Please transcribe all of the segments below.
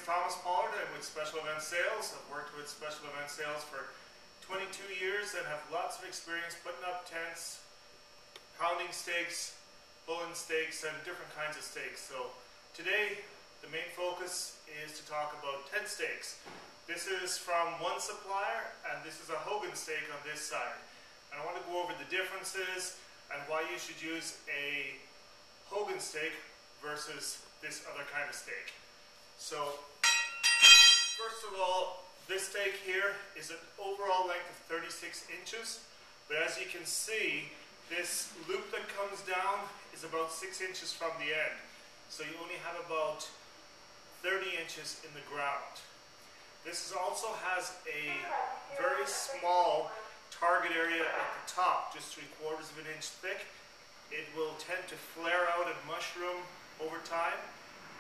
Thomas Pollard. I'm with Special Event Sales. I've worked with Special Event Sales for 22 years and have lots of experience putting up tents, pounding steaks, pulling steaks, and different kinds of steaks. So today the main focus is to talk about tent steaks. This is from one supplier and this is a Hogan steak on this side. And I want to go over the differences and why you should use a Hogan steak versus this other kind of steak. So first of all, this steak here is an overall length of 36 inches, but as you can see, this loop that comes down is about 6 inches from the end. So you only have about 30 inches in the ground. This also has a very small target area at the top, just 3/4 of an inch thick. It will tend to flare out and mushroom over time,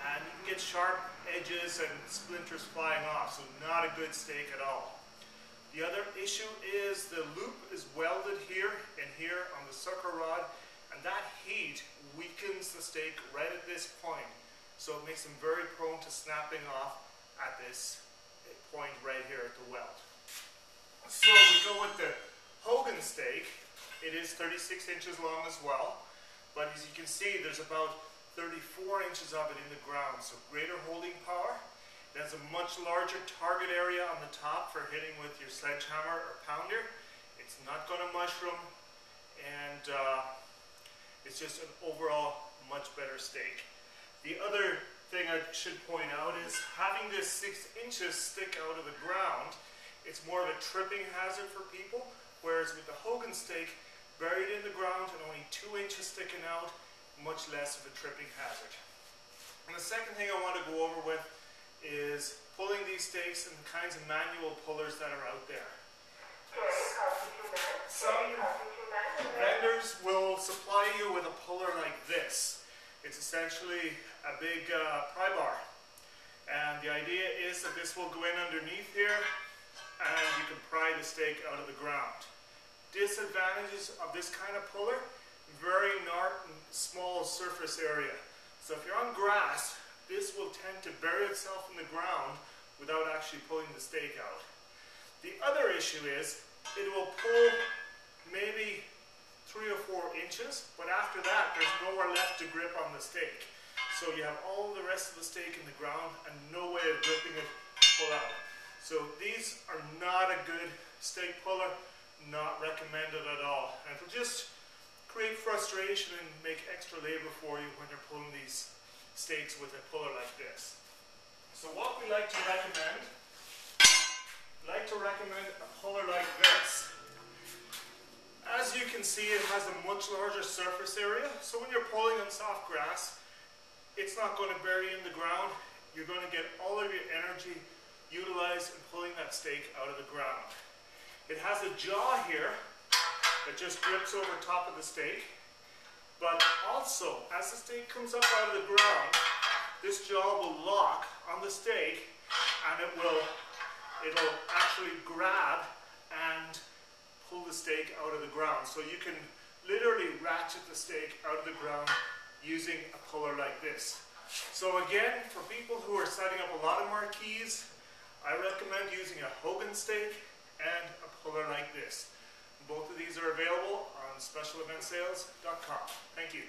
and you can get sharp edges and splinters flying off, so not a good steak at all. The other issue is the loop is welded here and here on the sucker rod, and that heat weakens the steak right at this point, so it makes them very prone to snapping off at this point right here at the weld. So we go with the Hogan steak. It is 36 inches long as well, but as you can see, there's about 34 inches of it in the ground, so greater holding power. It has a much larger target area on the top for hitting with your sledgehammer or pounder. It's not going to mushroom, and it's just an overall much better steak. The other thing I should point out is having this 6 inches stick out of the ground, it's more of a tripping hazard for people, whereas with the Hogan steak, buried in the ground and only 2 inches sticking out, much less of a tripping hazard. And the second thing I want to go over with is pulling these steaks and the kinds of manual pullers that are out there. Some vendors will supply you with a puller like this. It's essentially a big pry bar, and the idea is that this will go in underneath here and you can pry the steak out of the ground. Disadvantages of this kind of puller: very small surface area. So if you're on grass, this will tend to bury itself in the ground without actually pulling the steak out. The other issue is it will pull maybe 3 or 4 inches, but after that there's nowhere left to grip on the steak. So you have all the rest of the steak in the ground and no way of gripping it to pull out. So these are not a good steak puller, not recommended at all. And it'll just create frustration and make extra labor for you when you're pulling these steaks with a puller like this. So what we like to recommend a puller like this. As you can see, it has a much larger surface area, so when you're pulling on soft grass, it's not going to bury in the ground. You're going to get all of your energy utilized in pulling that steak out of the ground. It has a jaw here that just grips over top of the steak, but also as the steak comes up out of the ground, this jaw will lock on the steak and it'll actually grab and pull the steak out of the ground. So you can literally ratchet the steak out of the ground using a puller like this. So again, for people who are setting up a lot of marquees, I recommend using a Hogan steak and a puller like this. Both of these are available on specialeventsales.com. Thank you.